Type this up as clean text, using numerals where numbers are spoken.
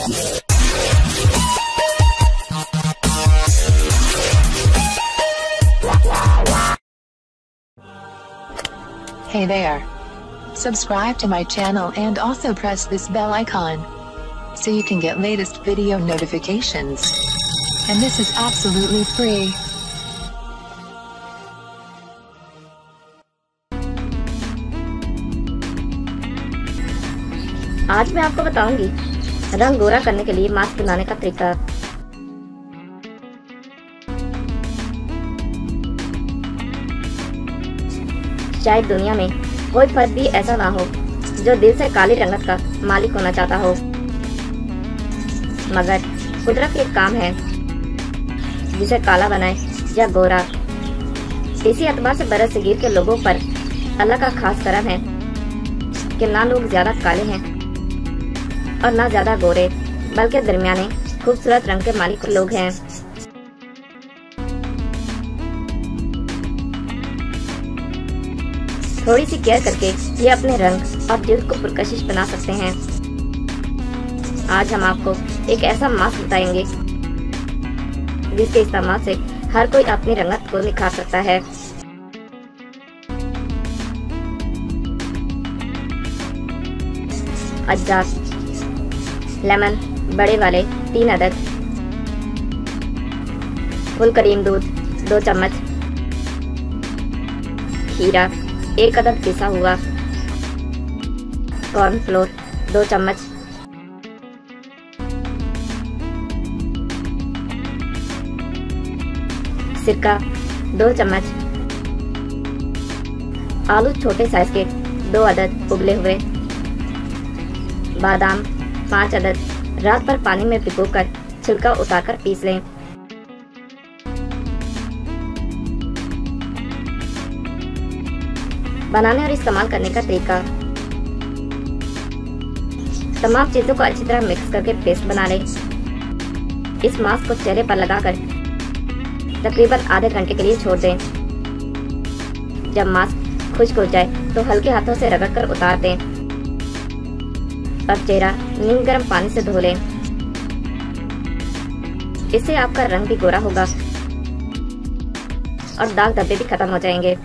Hey there. Subscribe to my channel and also press this bell icon so you can get latest video notifications. And this is absolutely free. आज मैं आपको बताऊंगी रंग गोरा करने के लिए मास्क बनाने का तरीका। शायद दुनिया में कोई फर्द भी ऐसा ना हो जो दिल से काली रंगत का मालिक होना चाहता हो, मगर कुदरत एक काम है जिसे काला बनाए या गोरा। इसी एतबार से बरसगीर के लोगों पर अल्लाह का खास करम है कि ना लोग ज्यादा काले हैं और ना ज्यादा गोरे, बल्कि दरमियाने खूबसूरत रंग के मालिक लोग हैं। थोड़ी सी केयर करके ये अपने रंग और दिल को पुरकशिश बना सकते हैं। आज हम आपको एक ऐसा मास्क बताएंगे जिसके इस्तेमाल से हर कोई अपनी रंगत को निखार सकता है। अजजा लेमन बड़े वाले 3 अदद, फुल क्रीम दूध 2 चम्मच, खीरा 1 अदद पिसा हुआ, कॉर्नफ्लोर 2 चम्मच, सिरका 2 चम्मच, आलू छोटे साइज के 2 अदद उबले हुए, बादाम 5 अदद रात भर पानी में भिगोकर छिलका उतारकर पीस लें। बनाने और इस्तेमाल करने का तरीका। तमाम चीजों को अच्छी तरह मिक्स करके पेस्ट बना लें। इस मास्क को चेहरे पर लगाकर तकरीबन आधे घंटे के लिए छोड़ दें। जब मास्क खुश्क हो जाए तो हल्के हाथों से रगड़कर उतार दें और चेहरा नीम गर्म पानी से धो लें। इससे आपका रंग भी गोरा होगा और दाग धब्बे भी खत्म हो जाएंगे।